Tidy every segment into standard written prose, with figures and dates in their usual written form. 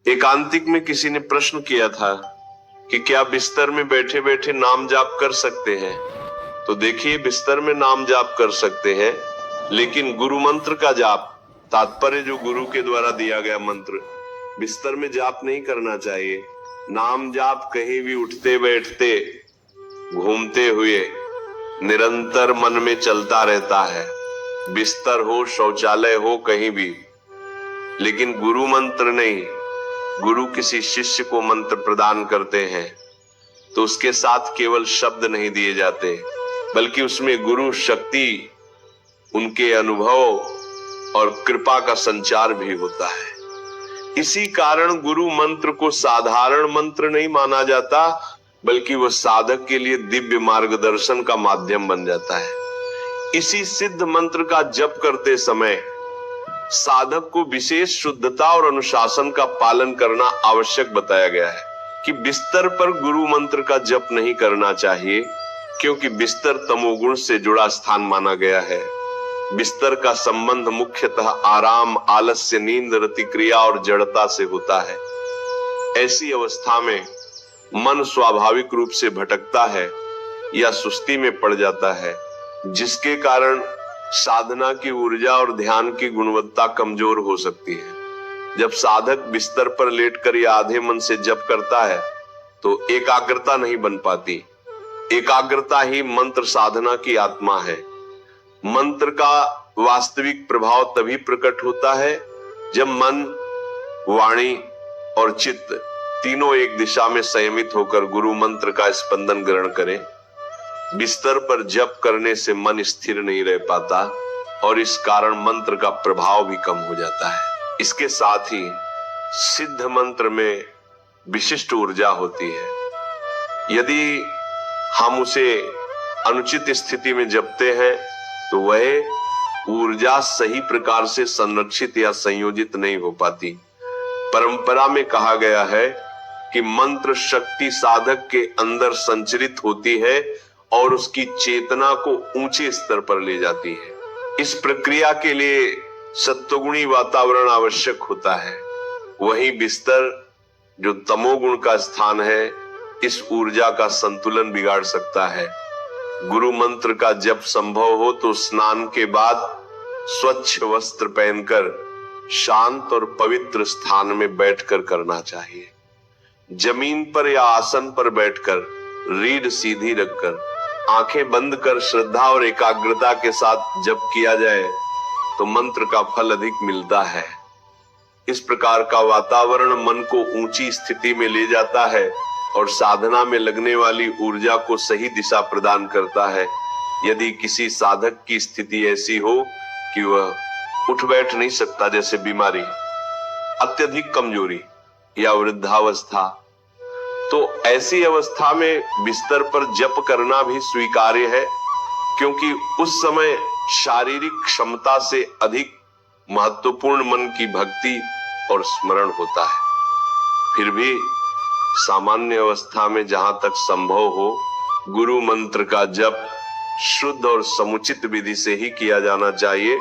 एकांतिक में किसी ने प्रश्न किया था कि क्या बिस्तर में बैठे बैठे नाम जाप कर सकते हैं। तो देखिए, बिस्तर में नाम जाप कर सकते हैं, लेकिन गुरु मंत्र का जाप, तात्पर्य जो गुरु के द्वारा दिया गया मंत्र, बिस्तर में जाप नहीं करना चाहिए। नाम जाप कहीं भी उठते बैठते, घूमते हुए निरंतर मन में चलता रहता है, बिस्तर हो, शौचालय हो, कहीं भी। लेकिन गुरु मंत्र नहीं। गुरु किसी शिष्य को मंत्र प्रदान करते हैं तो उसके साथ केवल शब्द नहीं दिए जाते, बल्कि उसमें गुरु शक्ति, उनके अनुभव और कृपा का संचार भी होता है। इसी कारण गुरु मंत्र को साधारण मंत्र नहीं माना जाता, बल्कि वह साधक के लिए दिव्य मार्गदर्शन का माध्यम बन जाता है। इसी सिद्ध मंत्र का जप करते समय साधक को विशेष शुद्धता और अनुशासन का पालन करना आवश्यक बताया गया है कि बिस्तर पर गुरु मंत्र का जप नहीं करना चाहिए, क्योंकि बिस्तर तमोगुण से जुड़ा स्थान माना गया है। बिस्तर का संबंध मुख्यतः आराम, आलस्य, नींद, रति क्रिया और जड़ता से होता है। ऐसी अवस्था में मन स्वाभाविक रूप से भटकता है या सुस्ती में पड़ जाता है, जिसके कारण साधना की ऊर्जा और ध्यान की गुणवत्ता कमजोर हो सकती है। जब साधक बिस्तर पर लेटकर या आधे मन से जप करता है तो एकाग्रता नहीं बन पाती। एकाग्रता ही मंत्र साधना की आत्मा है। मंत्र का वास्तविक प्रभाव तभी प्रकट होता है जब मन, वाणी और चित्त तीनों एक दिशा में संयमित होकर गुरु मंत्र का स्पंदन ग्रहण करें। बिस्तर पर जप करने से मन स्थिर नहीं रह पाता और इस कारण मंत्र का प्रभाव भी कम हो जाता है। इसके साथ ही सिद्ध मंत्र में विशिष्ट ऊर्जा होती है। यदि हम उसे अनुचित स्थिति में जपते हैं तो वह ऊर्जा सही प्रकार से संरक्षित या संयोजित नहीं हो पाती। परंपरा में कहा गया है कि मंत्र शक्ति साधक के अंदर संचरित होती है और उसकी चेतना को ऊंचे स्तर पर ले जाती है। इस प्रक्रिया के लिए सत्वगुणी वातावरण आवश्यक होता है। वहीं बिस्तर, जो तमोगुण का स्थान है, इस ऊर्जा का संतुलन बिगाड़ सकता है। गुरु मंत्र का जप संभव हो तो स्नान के बाद स्वच्छ वस्त्र पहनकर शांत और पवित्र स्थान में बैठकर करना चाहिए। जमीन पर या आसन पर बैठकर रीढ़ सीधी रखकर आंखें बंद कर श्रद्धा और एकाग्रता के साथ जप किया जाए तो मंत्र का फल अधिक मिलता है। इस प्रकार का वातावरण मन को ऊंची स्थिति में ले जाता है और साधना में लगने वाली ऊर्जा को सही दिशा प्रदान करता है। यदि किसी साधक की स्थिति ऐसी हो कि वह उठ बैठ नहीं सकता, जैसे बीमारी, अत्यधिक कमजोरी या वृद्धावस्था, तो ऐसी अवस्था में बिस्तर पर जप करना भी स्वीकार्य है, क्योंकि उस समय शारीरिक क्षमता से अधिक महत्वपूर्ण मन की भक्ति और स्मरण होता है। फिर भी सामान्य अवस्था में जहां तक संभव हो, गुरु मंत्र का जप शुद्ध और समुचित विधि से ही किया जाना चाहिए।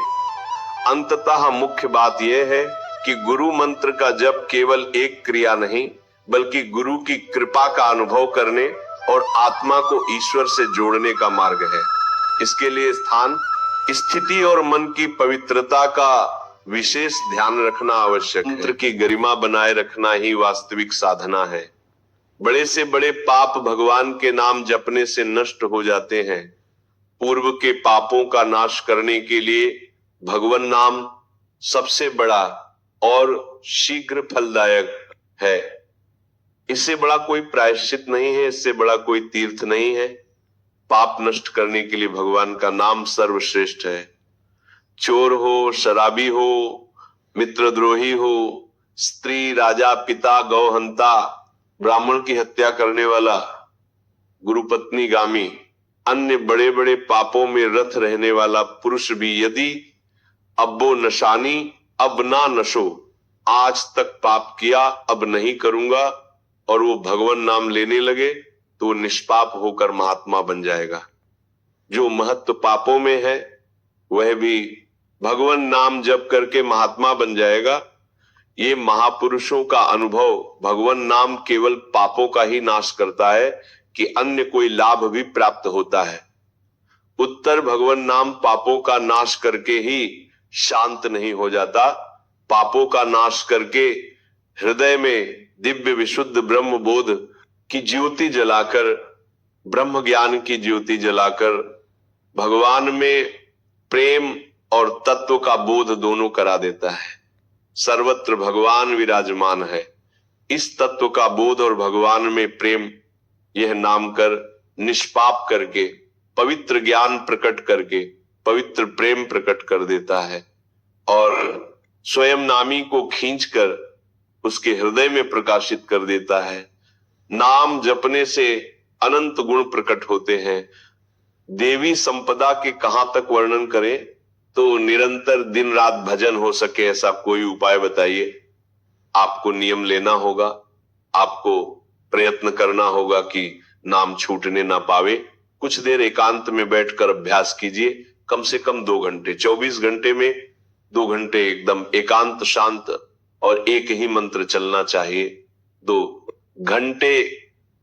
अंततः मुख्य बात यह है कि गुरु मंत्र का जप केवल एक क्रिया नहीं, बल्कि गुरु की कृपा का अनुभव करने और आत्मा को ईश्वर से जोड़ने का मार्ग है। इसके लिए स्थान, स्थिति और मन की पवित्रता का विशेष ध्यान रखना आवश्यक है। मंत्र की गरिमा बनाए रखना ही वास्तविक साधना है। बड़े से बड़े पाप भगवान के नाम जपने से नष्ट हो जाते हैं। पूर्व के पापों का नाश करने के लिए भगवान नाम सबसे बड़ा और शीघ्र फलदायक है। इससे बड़ा कोई प्रायश्चित नहीं है, इससे बड़ा कोई तीर्थ नहीं है। पाप नष्ट करने के लिए भगवान का नाम सर्वश्रेष्ठ है। चोर हो, शराबी हो, मित्रद्रोही हो, स्त्री, राजा, पिता, गौहंता, ब्राह्मण की हत्या करने वाला, गुरुपत्नीगामी, अन्य बड़े बड़े पापों में रत रहने वाला पुरुष भी यदि अब्बो नशानी अब ना नशो, आज तक पाप किया अब नहीं करूंगा, और वो भगवान नाम लेने लगे तो निष्पाप होकर महात्मा बन जाएगा। जो महत्व पापों में है वह भी भगवान नाम जप करके महात्मा बन जाएगा। ये महापुरुषों का अनुभव, भगवान नाम केवल पापों का ही नाश करता है कि अन्य कोई लाभ भी प्राप्त होता है। उत्तर, भगवान नाम पापों का नाश करके ही शांत नहीं हो जाता, पापों का नाश करके हृदय में दिव्य विशुद्ध ब्रह्म बोध की ज्योति जलाकर, ब्रह्म ज्ञान की ज्योति जलाकर भगवान में प्रेम और तत्व का बोध दोनों करा देता है। सर्वत्र भगवान विराजमान है। इस तत्व का बोध और भगवान में प्रेम, यह नाम कर निष्पाप करके, पवित्र ज्ञान प्रकट करके पवित्र प्रेम प्रकट कर देता है और स्वयं नामी को खींचकर उसके हृदय में प्रकाशित कर देता है। नाम जपने से अनंत गुण प्रकट होते हैं। देवी संपदा के कहां तक वर्णन करें, तो निरंतर दिन रात भजन हो सके ऐसा कोई उपाय बताइए। आपको नियम लेना होगा, आपको प्रयत्न करना होगा कि नाम छूटने ना पावे। कुछ देर एकांत में बैठकर अभ्यास कीजिए, कम से कम 2 घंटे। 24 घंटे में 2 घंटे एकदम एकांत शांत और एक ही मंत्र चलना चाहिए। 2 घंटे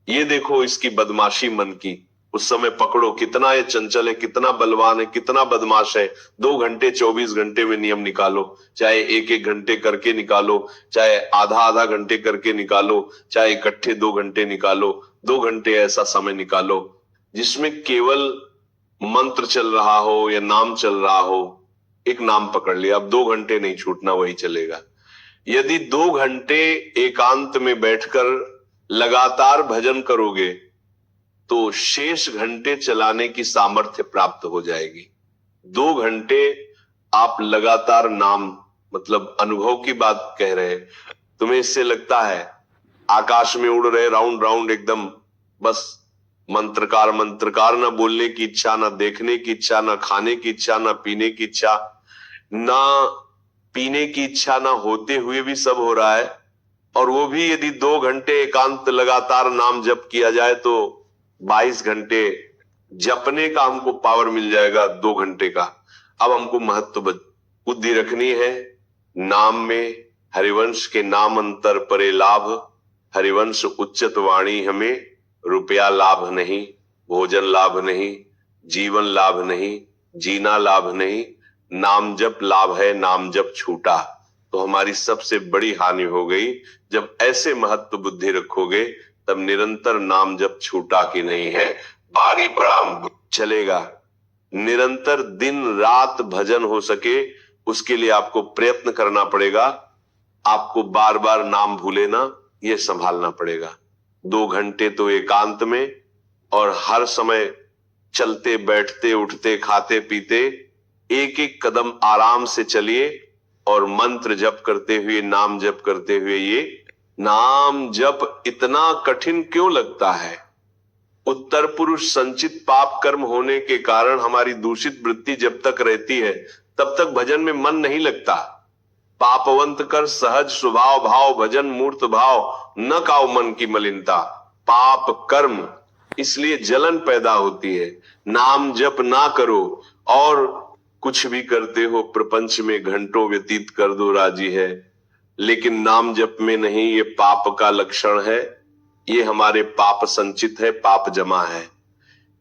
ये देखो इसकी बदमाशी मन की, उस समय पकड़ो कितना ये चंचल है, कितना बलवान है, कितना बदमाश है। 2 घंटे 24 घंटे में नियम निकालो, चाहे 1-1 घंटे करके निकालो, चाहे आधा-आधा घंटे करके निकालो, चाहे इकट्ठे 2 घंटे निकालो। 2 घंटे ऐसा समय निकालो जिसमें केवल मंत्र चल रहा हो या नाम चल रहा हो। एक नाम पकड़ लिया, अब 2 घंटे नहीं छूटना, वही चलेगा। यदि 2 घंटे एकांत में बैठकर लगातार भजन करोगे तो शेष घंटे चलाने की सामर्थ्य प्राप्त हो जाएगी। 2 घंटे आप लगातार नाम, मतलब अनुभव की बात कह रहे, तुम्हें इससे लगता है आकाश में उड़ रहे राउंड राउंड एकदम, बस मंत्रकार, ना बोलने की इच्छा, ना देखने की इच्छा, ना खाने की इच्छा, ना पीने की इच्छा, ना पीने की इच्छा, ना होते हुए भी सब हो रहा है। और वो भी यदि 2 घंटे एकांत लगातार नाम जप किया जाए तो 22 घंटे जपने का हमको पावर मिल जाएगा 2 घंटे का। अब हमको महत्व बुद्धि रखनी है। नाम में हरिवंश के नाम अंतर परे लाभ, हरिवंश उच्चत वाणी हमें, रुपया लाभ नहीं, भोजन लाभ नहीं, जीवन लाभ नहीं, जीना लाभ नहीं, नाम जप लाभ है। नाम जप छूटा तो हमारी सबसे बड़ी हानि हो गई। जब ऐसे महत्व बुद्धि रखोगे तब निरंतर नाम जप छूटा कि नहीं है, भारी ब्रह्म चलेगा। निरंतर दिन रात भजन हो सके उसके लिए आपको प्रयत्न करना पड़ेगा। आपको बार बार नाम भूले ना, ये संभालना पड़ेगा। 2 घंटे तो एकांत में, और हर समय चलते बैठते उठते खाते पीते एक एक कदम आराम से चलिए और मंत्र जप करते हुए, नाम जप करते हुए। ये नाम जप इतना कठिन क्यों लगता है? उत्तर पुरुष संचित पाप कर्म होने के कारण हमारी दूषित वृत्ति जब तक रहती है तब तक भजन में मन नहीं लगता। पापवंत कर सहज स्वभाव भाव, भजन मूर्त भाव, न काओ मन की मलिनता। पाप कर्म इसलिए जलन पैदा होती है। नाम जप ना करो और कुछ भी करते हो, प्रपंच में घंटों व्यतीत कर दो राजी है, लेकिन नाम जप में नहीं। ये पाप का लक्षण है, ये हमारे पाप संचित है, पाप जमा है।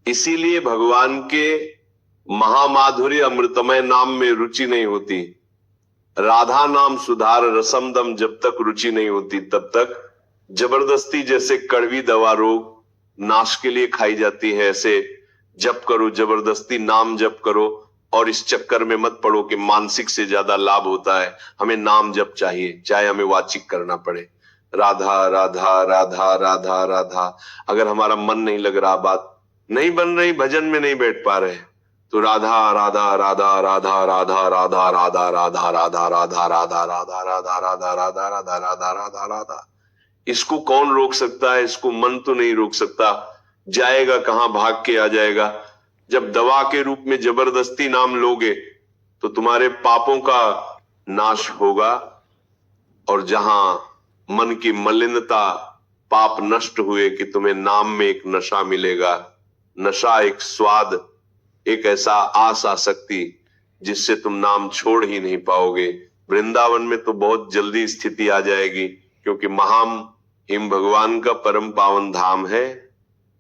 इसीलिए भगवान के महामाधुर्य अमृतमय नाम में रुचि नहीं होती। राधा नाम सुधार रसम दम जब तक रुचि नहीं होती तब तक जबरदस्ती, जैसे कड़वी दवा रोग नाश के लिए खाई जाती है, ऐसे जप करो, जबरदस्ती नाम जप करो। और इस चक्कर में मत पड़ो कि मानसिक से ज्यादा लाभ होता है। हमें नाम जप चाहिए, चाहे हमें वाचिक करना पड़े। राधा राधा राधा राधा राधा। अगर हमारा मन नहीं लग रहा, बात नहीं बन रही, भजन में नहीं बैठ पा रहे, तो राधा राधा राधा राधा राधा राधा राधा राधा राधा राधा राधा राधा राधा राधा राधा राधा राधा राधा राधा। इसको कौन रोक सकता है? इसको मन तो नहीं रोक सकता। जाएगा कहां, भाग के आ जाएगा। जब दवा के रूप में जबरदस्ती नाम लोगे तो तुम्हारे पापों का नाश होगा, और जहां मन की मलिनता, पाप नष्ट हुए कि तुम्हें नाम में एक नशा मिलेगा। नशा, एक स्वाद, एक ऐसा आस आसक्ति जिससे तुम नाम छोड़ ही नहीं पाओगे। वृंदावन में तो बहुत जल्दी स्थिति आ जाएगी, क्योंकि हिम भगवान का परम पावन धाम है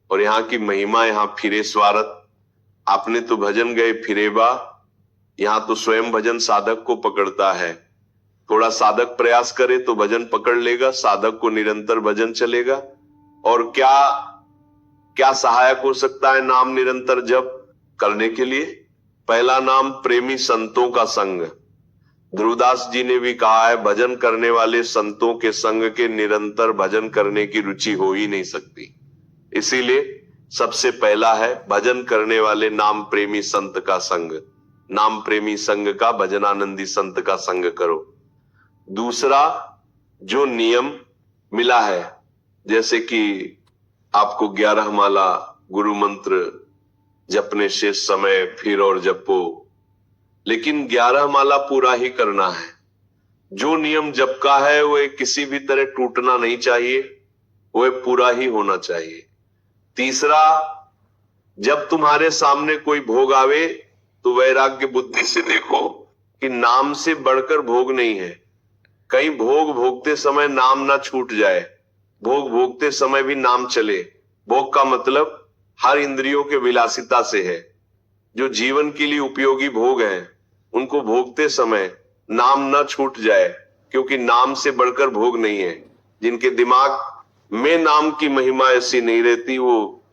और यहाँ की महिमा, यहाँ फिरे स्वारत। आपने तो भजन गए फिरेबा, यहाँ तो स्वयं भजन साधक को पकड़ता है। थोड़ा साधक प्रयास करे तो भजन पकड़ लेगा, साधक को निरंतर भजन चलेगा। और क्या क्या सहायक हो सकता है नाम निरंतर जप करने के लिए? पहला नाम प्रेमी संतों का संग। ध्रुवदास जी ने भी कहा है, भजन करने वाले संतों के संग के निरंतर भजन करने की रुचि हो ही नहीं सकती। इसीलिए सबसे पहला है भजन करने वाले नाम प्रेमी संत का संग। नाम प्रेमी संग का, भजनानंदी संत का संग करो। दूसरा जो नियम मिला है, जैसे कि आपको 11 माला गुरु मंत्र जपने शेष समय फिर और जपो, लेकिन 11 माला पूरा ही करना है। जो नियम जप का है वह किसी भी तरह टूटना नहीं चाहिए, वह पूरा ही होना चाहिए। तीसरा, जब तुम्हारे सामने कोई भोग आवे तो वैराग्य बुद्धि से देखो कि नाम से बढ़कर भोग नहीं है। कहीं भोग भोगते समय नाम ना छूट जाए, भोग भोगते समय भी नाम चले। भोग का मतलब हर इंद्रियों के विलासिता से है। जो जीवन के लिए उपयोगी भोग हैं, उनको भोगते समय नाम ना छूट जाए, क्योंकि नाम से बढ़कर भोग नहीं है। जिनके दिमाग में नाम की महिमा ऐसी नहीं रहती, वो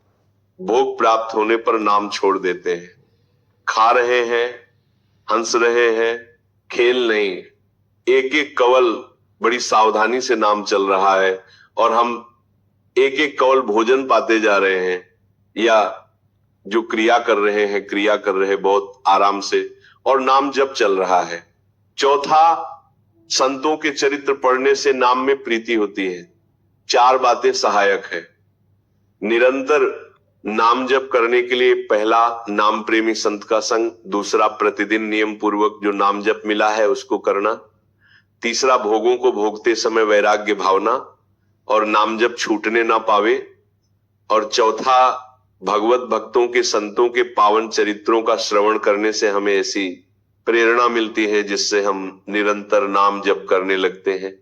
भोग प्राप्त होने पर नाम छोड़ देते हैं। खा रहे हैं, हंस रहे हैं, खेल नहीं, एक एक कवल बड़ी सावधानी से नाम चल रहा है और हम एक एक कवल भोजन पाते जा रहे हैं, या जो क्रिया कर रहे हैं बहुत आराम से, और नाम जप चल रहा है। चौथा, संतों के चरित्र पढ़ने से नाम में प्रीति होती है। 4 बातें सहायक है निरंतर नाम जप करने के लिए। पहला, नाम प्रेमी संत का संग। दूसरा, प्रतिदिन नियम पूर्वक जो नाम जप मिला है उसको करना। तीसरा, भोगों को भोगते समय वैराग्य भावना और नाम जप छूटने ना पावे। और चौथा, भगवत भक्तों के संतों के पावन चरित्रों का श्रवण करने से हमें ऐसी प्रेरणा मिलती है जिससे हम निरंतर नाम जप करने लगते हैं।